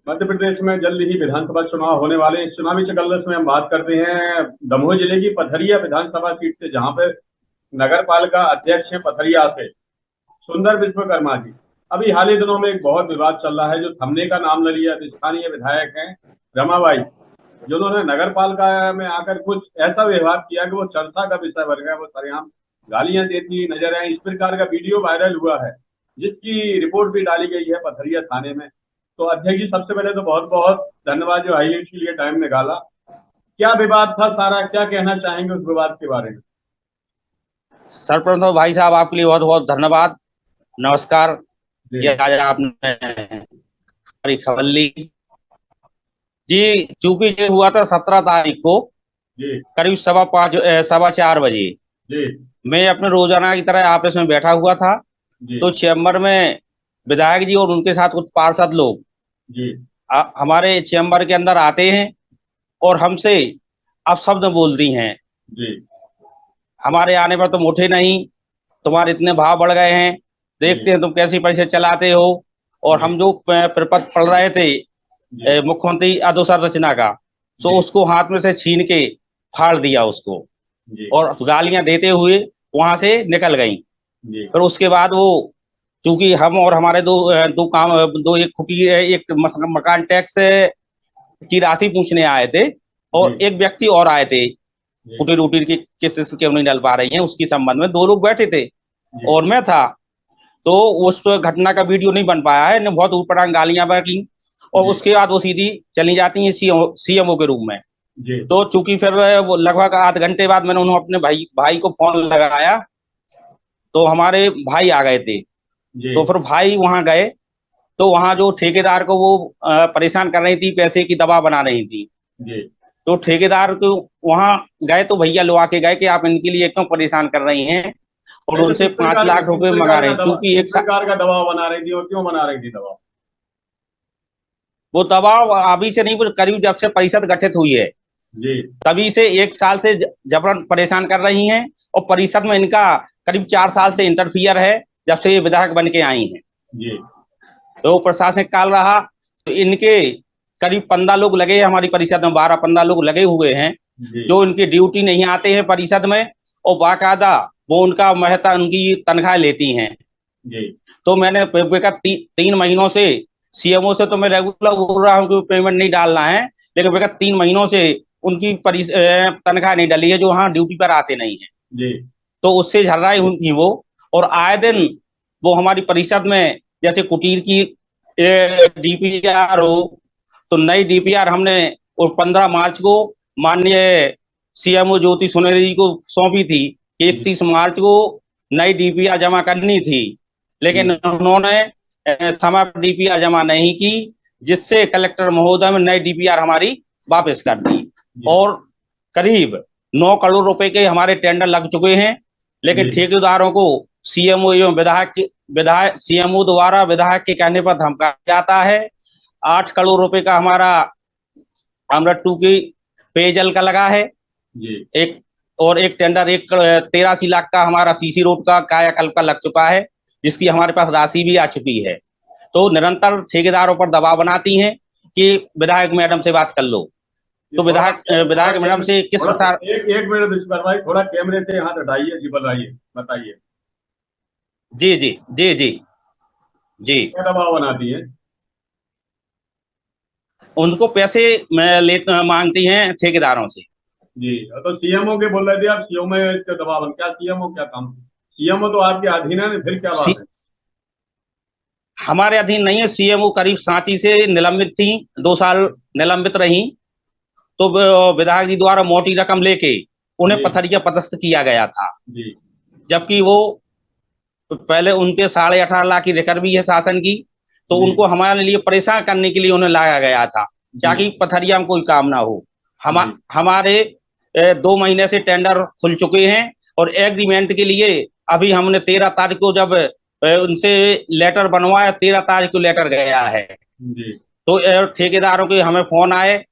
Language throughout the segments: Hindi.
मध्य प्रदेश में जल्द ही विधानसभा चुनाव होने वाले हैं। इस चुनावी चकल्लस में हम बात करते हैं दमोह जिले की पथरिया विधानसभा सीट से, जहां पर नगर पालिका अध्यक्ष हैं पथरिया से सुंदर विश्वकर्मा जी। अभी हाल ही दिनों में एक बहुत विवाद चल रहा है जो थमने का नाम ले लिया। स्थानीय विधायक हैं रमाबाई, जिन्होंने नगर पालिका में आकर कुछ ऐसा व्यवहार किया कि वो चर्चा का विषय बन गया। वो सरेआम गालियां देती नजर आई। इस प्रकार का वीडियो वायरल हुआ है, जिसकी रिपोर्ट भी डाली गई है पथरिया थाने में। तो अध्यक्ष जी, सबसे पहले तो बहुत बहुत धन्यवाद जो हाईलाइट के लिए टाइम निकाला। क्या विवाद था सारा, क्या कहना चाहेंगे उस विवाद के बारे में? सर्वप्रथम तो भाई साहब आपके लिए बहुत बहुत धन्यवाद। नमस्कार। जी। ये आज आपने हमारी खबर ली जी। चूंकि ये हुआ था 17 तारीख को जी। करीब 5:15 4:15 बजे। जी। मैं अपने रोजाना की तरह ऑफिस में बैठा हुआ था, जी। तो चैम्बर में विधायक जी और उनके साथ कुछ पार्षद लोग जी। हमारे चैम्बर के अंदर आते हैं और हमसे अपशब्द बोलती हैं। जी। हमारे आने पर तुम उठे नहीं, तुम्हारे इतने भाव बढ़ गए हैं, जी। देखते हैं तुम कैसे पैसे चलाते हो। और जी। हम जो प्रपत्र पढ़ रहे थे जी। मुख्यमंत्री अधोसंरचना का, तो जी। उसको हाथ में से छीन के फाड़ दिया उसको, जी। और गालियां देते हुए वहां से निकल गई। जी। फिर उसके बाद वो, चूंकि हम और हमारे दो काम, दो एक खुकी एक मकान टैक्स की राशि पूछने आए थे, जी। और एक व्यक्ति और आए थे जी। कुटीर उटीर की किस्त क्यों नहीं डल पा रही है उसकी संबंध में, दो लोग बैठे थे जी। और मैं था। तो उस घटना का वीडियो नहीं बन पाया है, ने बहुत ऊटपटांग गालियां बकी। और जी। उसके बाद वो सीधी चली जाती हैं सीएमओ के रूप में। जी। तो चूंकि फिर वो लगभग आध घंटे बाद मैंने उन्होंने अपने भाई भाई को फोन लगाया, तो हमारे भाई आ गए थे। जी। तो फिर भाई वहां गए, तो वहां जो ठेकेदार को वो परेशान कर रही थी, पैसे की दबाव बना रही थी। जी। तो ठेकेदार को वहां गए तो भैया लोग आके गए कि आप इनके लिए क्यों परेशान कर रही हैं, और ऐसे उनसे 5 लाख रुपए मंगा रहे हैं, क्योंकि किस प्रकार का दबाव बना रही थी और क्यों बना रही थी दबाव? वो दबाव अभी से नहीं, करीब जब से परिषद गठित हुई है जी। तभी से 1 साल से जबरन परेशान कर रही हैं। और परिषद में इनका करीब 4 साल से इंटरफियर है, जब से ये विधायक बन के आई हैं। जी। तो प्रशासनिक काल रहा, तो इनके करीब 15 लोग लगे हैं हमारी परिषद में, 12-15 लोग लगे हुए हैं जी। जो इनकी ड्यूटी नहीं आते हैं परिषद में, और बाकायदा वो उनका महता उनकी तनख्वाह लेती हैं। जी। तो मैंने विगत 3 महीनों से सीएमओ से तो मैं रेगुलर बोल रहा हूँ कि पेमेंट नहीं डालना है, लेकिन विगत 3 महीनों से उनकी तनख्वाह नहीं डली है, जो वहाँ ड्यूटी पर आते नहीं है। जी। तो उससे झर्राई हुई वो। और आए दिन वो हमारी परिषद में, जैसे कुटीर की डीपीआर हो, तो नई डीपीआर हमने और 15 मार्च को माननीय सीएमओ ज्योति सुनेरी जी को सौंपी थी कि जी। 31 मार्च को नई डीपीआर जमा करनी थी, लेकिन जी। उन्होंने समय पर डीपीआर जमा नहीं की, जिससे कलेक्टर महोदय ने नई डीपीआर हमारी वापस कर दी। जी। और करीब 9 करोड़ रुपए के हमारे टेंडर लग चुके हैं, लेकिन जी। ठेकेदारों को सीएमओ एवं विधायक सीएमओ द्वारा विधायक के कहने पर धमकाया जाता है। 8 करोड़ रुपए का हमारा अमृत 2 की पेयजल का लगा है जी। एक, और एक टेंडर 83 लाख का हमारा सीसी रोड का कायाकल्प का लग चुका है, जिसकी हमारे पास राशि भी आ चुकी है। तो निरंतर ठेकेदारों पर दबाव बनाती हैं कि विधायक मैडम से बात कर लो। ये तो थोड़ा थोड़ा विधायक मैडम कैमरे, से किस थोड़ा प्रकार। एक एक मिनट विश्वास भाई, थोड़ा कैमरे से हाथ हटाइए जी, बताइए बताइए। जी जी जी जी जी। क्या दबाव बनाती है? उनको पैसे ले मांगती हैं ठेकेदारों से। जी। तो सीएमओ के बोल रहे थे आप, सीएमओ के दबाव क्या सीएमओ क्या काम? सीएमओ तो आपके अधीन है ना, फिर क्या बात है? हमारे अधीन नहीं है, सीएमओ करीब 37 से निलंबित थी, 2 साल निलंबित रही। तो विधायक जी द्वारा मोटी रकम लेके उन्हें जी। पथरिया पदस्थ किया गया था, जी। जबकि वो पहले उनके 18.5 लाख की रिकवरी है शासन की। तो जी। उनको हमारे लिए परेशान करने के लिए उन्हें लाया गया था, जी। ताकि पथरिया में कोई काम ना हो। जी। हमारे 2 महीने से टेंडर खुल चुके हैं, और एग्रीमेंट के लिए अभी हमने 13 तारीख को जब उनसे लेटर बनवाया, 13 तारीख को लेटर गया है। जी। तो ठेकेदारों के हमें फोन आए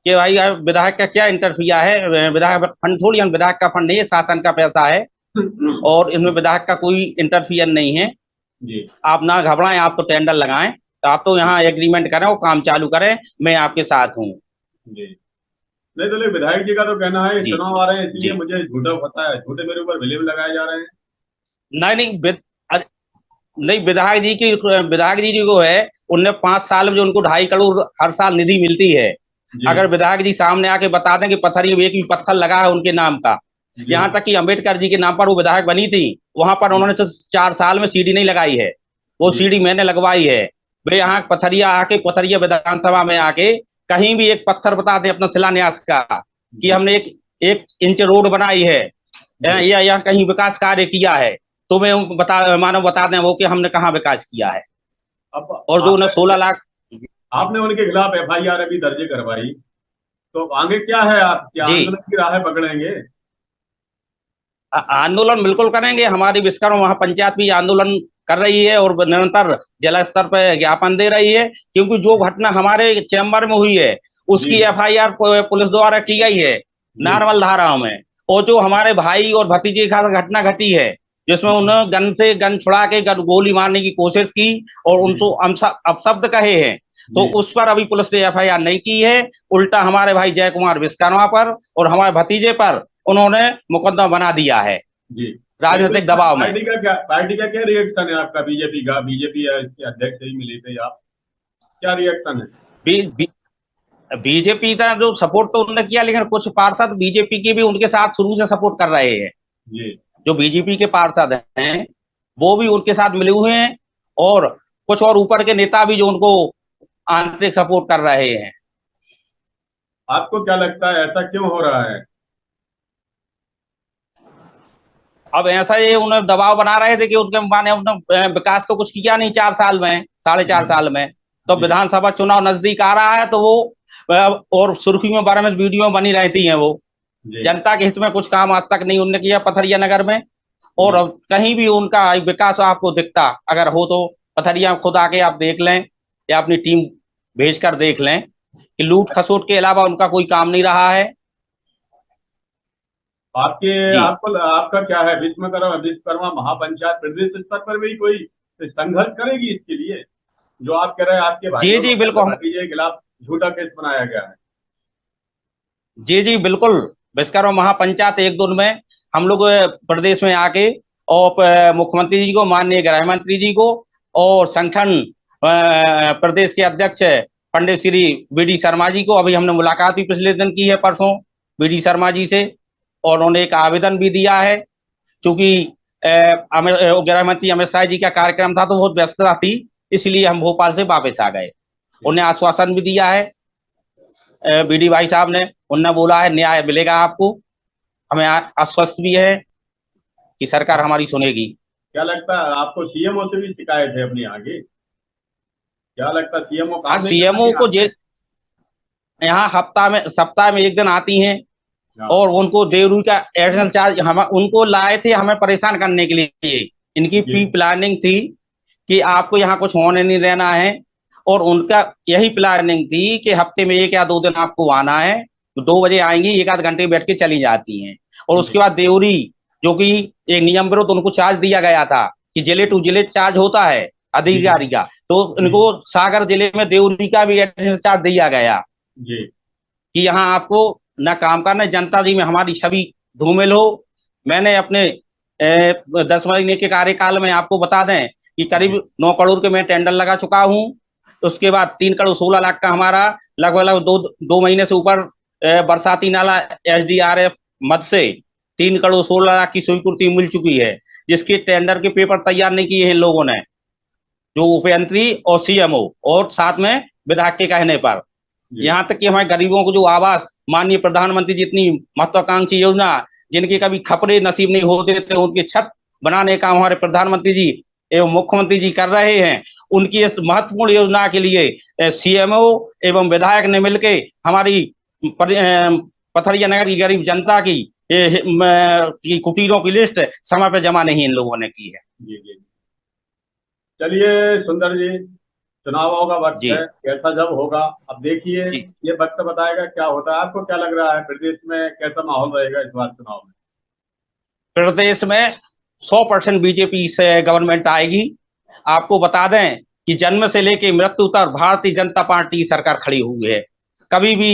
कि भाई यार विधायक का क्या इंटरफियर है, विधायक फंड थोड़ी, हम विधायक का फंड नहीं है, शासन का पैसा है, और इनमें विधायक का कोई इंटरफियर नहीं है। जी। आप ना घबराएं, आप तो टेंडर लगाएं। आप तो यहाँ एग्रीमेंट करें और काम चालू करें, मैं आपके साथ हूँ। जी। नहीं तो लेकिन विधायक जी का तो कहना है जी चुनाव आ रहे हैं इसलिए जी। मुझे झूठा पता है, झूठे मेरे ऊपर ब्लेम लगाए जा रहे हैं। नहीं नहीं अरे, नहीं, विधायक जी को है, उनने 5 साल में जो उनको 2.5 करोड़ हर साल निधि मिलती है। जी अगर विधायक जी सामने आके बता दें कि पथरी में एक भी पत्थर लगा है उनके नाम का, जी यहाँ तक कि अम्बेडकर जी के नाम पर वो विधायक बनी थी, वहां पर जी उन्होंने तो 4 साल में सीढ़ी नहीं लगाई है, वो जी सीढ़ी मैंने लगवाई है। वे यहाँ पथरिया विधानसभा में आके कहीं भी एक पत्थर बता दें अपना शिलान्यास का, कि जी हमने 1 इंच रोड बनाई है, जी। या कहीं विकास कार्य किया है, तो मैं बता दें वो कि हमने कहाँ विकास किया है। अब और जो उन्हें आपने 16 लाख। आपने उनके खिलाफ एफआईआर अभी दर्ज करवाई, तो आगे क्या है, आप क्या जी, आंदोलन की राह पकड़ेंगे? आंदोलन बिल्कुल करेंगे, हमारी विश्वकर्मा महापंचायत भी आंदोलन कर रही है और निरंतर जिला स्तर पर ज्ञापन दे रही है, क्योंकि जो घटना हमारे चैम्बर में हुई है जी उसकी एफआईआर पुलिस द्वारा की गई है जी नॉर्मल धाराओं में। और जो हमारे भाई और भतीजे के साथ घटना घटी है, जिसमें उन्होंने गन छुड़ा के गोली मारने की कोशिश की और जी उनको अपशब्द कहे हैं, तो जी। उस पर अभी पुलिस ने एफआईआर नहीं की है। उल्टा हमारे भाई जय कुमार विश्वकर्मा पर और हमारे भतीजे पर उन्होंने मुकदमा बना दिया है जी। लेकिन राजनीतिक इस पर दबाव में। पार्टी का क्या रिएक्शन है आपका, बीजेपी का? बीजेपी है इसके अध्यक्ष ही मिले थे आप, क्या रिएक्शन है? बी, बी, बीजेपी का जो सपोर्ट तो उन्होंने किया, लेकिन कुछ पार्षद बीजेपी के भी उनके साथ शुरू से सपोर्ट कर रहे हैं। जी। जो बीजेपी के पार्षद हैं वो भी उनके साथ मिले हुए हैं, और कुछ और ऊपर के नेता भी जो उनको आंतरिक सपोर्ट कर रहे हैं। आपको क्या लगता है ऐसा क्यों हो रहा है? अब ऐसा ये उन्हें दबाव बना रहे थे कि उनके माने उन्होंने विकास तो कुछ किया नहीं 4 साल में, साढ़े जी चार साल में। तो जी विधानसभा चुनाव नजदीक आ रहा है तो वो और सुर्खियों बारे में वीडियो बनी रहती हैं वो। जी जनता के हित में कुछ काम आज तक नहीं उन्होंने किया पथरिया नगर में। और जी। अब कहीं भी उनका विकास आपको दिखता अगर हो तो पथरिया खुद आके आप देख लें, या अपनी टीम भेजकर देख लें कि लूट खसोट के अलावा उनका कोई काम नहीं रहा है। आपके जी आपको आपका क्या है, विश्वकर्मा महापंचायत प्रदेश स्तर पर भी कोई संघर्ष करेगी इसके लिए, जो आप कह रहे हैं आपके जी भाइयों जी और बिल्कुल। भतीजे के खिलाफ झूठा केस बनाया गया है? जी जी बिल्कुल। विश्वकर्मा महापंचायत 1 दिन में हम लोग प्रदेश में आके और मुख्यमंत्री जी को, माननीय गृह मंत्री जी को और संगठन प्रदेश के अध्यक्ष पंडित श्री बीडी शर्मा जी को, अभी हमने मुलाकात भी पिछले दिन की है, परसों, बीडी शर्मा जी से। और उन्होंने एक आवेदन भी दिया है, क्योंकि गृह मंत्री अमित शाह जी का कार्यक्रम था तो बहुत व्यस्तता थी, इसलिए हम भोपाल से वापस आ गए। ठीक। उन्हें आश्वासन भी दिया है बीडी भाई साहब ने, उनने बोला है न्याय मिलेगा आपको। हमें आश्वस्त भी है कि सरकार हमारी सुनेगी। क्या लगता है आपको, सीएमओ से भी शिकायत है अपनी आगे? क्या लगता है सीएमओ हाँ, काम नहीं कर रही सीएमओ है को आपसे? यहाँ सप्ताह में 1 दिन आती हैं, हाँ। और उनको देवरू का एडिशनल चार्ज हम उनको लाए थे हमें परेशान करने के लिए। इनकी जी प्री प्लानिंग थी कि आपको यहाँ कुछ होने नहीं देना है, और उनका यही प्लानिंग थी कि हफ्ते में 1 या 2 दिन आपको आना है, तो 2 बजे आएंगी, 1 आध घंटे बैठ के चली जाती हैं। और जी उसके बाद देवरी, जो कि एक नियम विरुद्ध उनको चार्ज दिया गया था कि जिले टू जिले चार्ज होता है जी अधिकारी का, तो जी इनको सागर जिले में देवरी का भी एडिशनल चार्ज दिया गया जी कि यहाँ आपको न काम करना, जनता जी में हमारी छवि धूमिल हो। मैंने अपने 10 महीने के कार्यकाल में आपको बता दें कि करीब जी 9 करोड़ के मैं टेंडर लगा चुका हूँ। उसके बाद 3 करोड़ 16 लाख का हमारा लगभग लगभग 2 महीने से ऊपर बरसाती नाला SDRF मद से 3 करोड़ 16 लाख की स्वीकृति मिल चुकी है, जिसके टेंडर के पेपर तैयार नहीं किए हैं इन लोगों ने, जो उपयंत्री और सीएमओ और साथ में विधायक के कहने पर। जी यहाँ तक कि हमारे गरीबों को जो आवास, माननीय प्रधानमंत्री जितनी महत्वाकांक्षी योजना, जिनके कभी खपरे नसीब नहीं होते थे, उनकी छत बनाने का हमारे प्रधानमंत्री जी एवं मुख्यमंत्री जी कर रहे हैं। उनकी इस महत्वपूर्ण योजना के लिए सीएमओ एवं विधायक ने मिलकर हमारी पथरिया नगर की गरीब जनता की कुटीरों की लिस्ट समय पर जमा नहीं इन लोगों ने की है। जी जी। चलिए सुंदर जी, चुनावों का वक्त जी है, कैसा जब होगा अब देखिए, जी। ये वक्त बताएगा क्या होता है। आपको क्या लग रहा है प्रदेश में कैसा माहौल रहेगा इस बार चुनाव में? प्रदेश में 100% बीजेपी से गवर्नमेंट आएगी। आपको बता दें कि जन्म से लेके मृत्यु तक भारतीय जनता पार्टी की सरकार खड़ी हुई है। कभी भी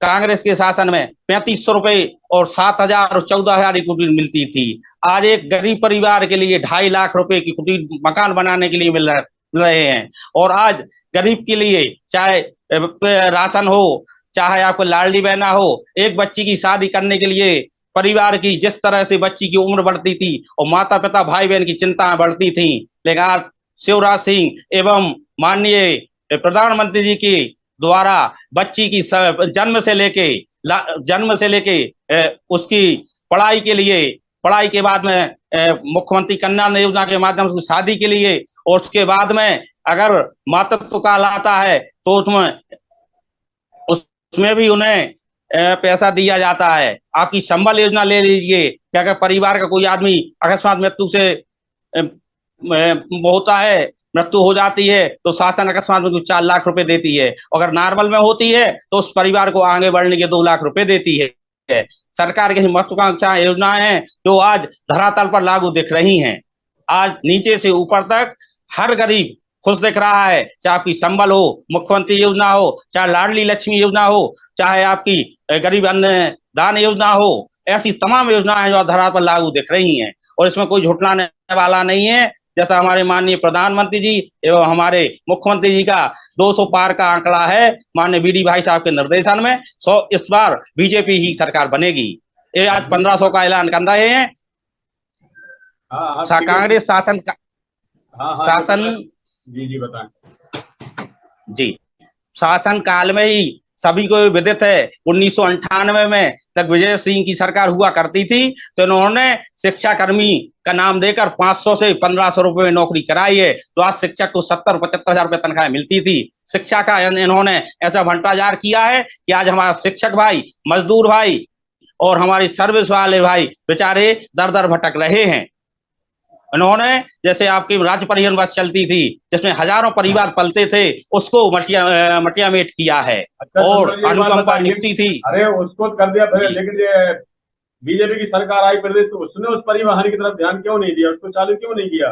कांग्रेस के शासन में 3500 रुपए और 7,000 और 14,000 की कुटीर मिलती थी। आज एक गरीब परिवार के लिए 2.5 लाख रुपए की कुटीर मकान बनाने के लिए मिल रहे हैं। और आज गरीब के लिए चाहे राशन हो, चाहे आपको लाडली बहना हो, एक बच्ची की शादी करने के लिए परिवार की जिस तरह से बच्ची की उम्र बढ़ती थी और माता पिता भाई बहन की चिंताएं बढ़ती थी, लेकिन आज शिवराज सिंह एवं माननीय प्रधानमंत्री जी के द्वारा बच्ची की जन्म से लेके उसकी पढ़ाई के लिए, पढ़ाई के बाद में मुख्यमंत्री कन्या योजना के माध्यम से शादी के लिए, और उसके बाद में अगर मातृत्व काल आता है तो उसमें भी उन्हें पैसा दिया जाता है। आपकी संबल योजना ले लीजिए कि अगर परिवार का कोई आदमी अकस्मात मृत्यु से होता है, मृत्यु हो जाती है, तो शासन अकस्मात में 4 लाख रुपए देती है। अगर नॉर्मल में होती है तो उस परिवार को आगे बढ़ने के 2 लाख रुपए देती है। सरकार की महत्वाकांक्षा योजनाएं हैं जो आज धरातल पर लागू दिख रही हैं। आज नीचे से ऊपर तक हर गरीब खुश दिख रहा है, चाहे आपकी संबल हो, मुख्यमंत्री योजना हो, चाहे लाडली लक्ष्मी योजना हो, चाहे आपकी गरीब अन्न दान योजना हो, ऐसी तमाम योजनाएं जो धरातल पर लागू दिख रही हैं। और इसमें कोई झुठलाने वाला नहीं है। जैसा हमारे माननीय प्रधानमंत्री जी एवं हमारे मुख्यमंत्री जी का 200 पार का आंकड़ा है, माननीय बीडी भाई साहब के निर्देशन में 100 इस बार बीजेपी ही सरकार बनेगी। ये आज 1500 का ऐलान कर रहे हैं। कांग्रेस शासन जी बताएं। जी, शासन काल में ही सभी को विदित है 1998 में तक विजय सिंह की सरकार हुआ करती थी, तो इन्होंने शिक्षा कर्मी का नाम देकर 500 से 1500 रुपए में नौकरी कराई है। तो आज शिक्षक को 70-75 हजार रुपए तनख्वाह मिलती थी। शिक्षा का इन्होंने ऐसा भ्रष्टाचार किया है कि आज हमारा शिक्षक भाई, मजदूर भाई और हमारी सर्विस वाले भाई बेचारे दर दर भटक रहे हैं। इन्होंने जैसे आपकी राज्य परिवहन बस चलती थी जिसमें हजारों परिवार पलते थे, उसको मटिया मेट किया है। और अनुकंपा नियुक्ति थी, अरे उसको कर दिया था, लेकिन ये बीजेपी की सरकार आई प्रदेश तो उसने उस परिवहन की तरफ ध्यान क्यों नहीं दिया, उसको चालू क्यों नहीं किया?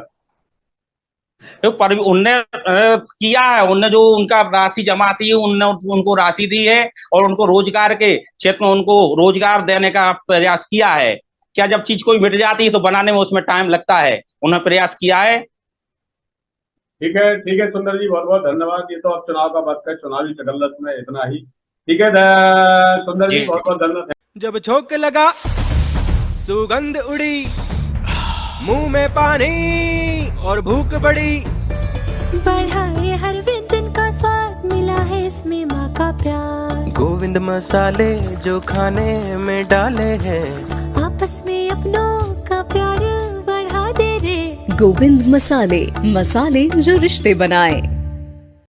उनने किया है, उनने जो उनका राशि जमा थी उनने उनको राशि दी है और उनको रोजगार के क्षेत्र में उनको रोजगार देने का प्रयास किया है। क्या जब चीज कोई मिट जाती है तो बनाने में उसमें टाइम लगता है, उन्होंने प्रयास किया है। ठीक है सुंदर जी, बहुत बहुत धन्यवाद। ये तो अब चुनाव का वक्त है, चुनावी चगल्लत में इतना ही। ठीक है सुंदर जी, बहुत बहुत धन्यवाद। जब झोंक लगा सुगंध उड़ी, मुंह में पानी और भूख बढ़ी, बढ़ाए हर व्यंजन का स्वाद, मिला है इसमें माँ का प्यार। गोविंद मसाले जो खाने में डाले हैं, आपस में अपनों का प्यार बढ़ा दे रे। गोविंद मसाले, मसाले जो रिश्ते बनाए।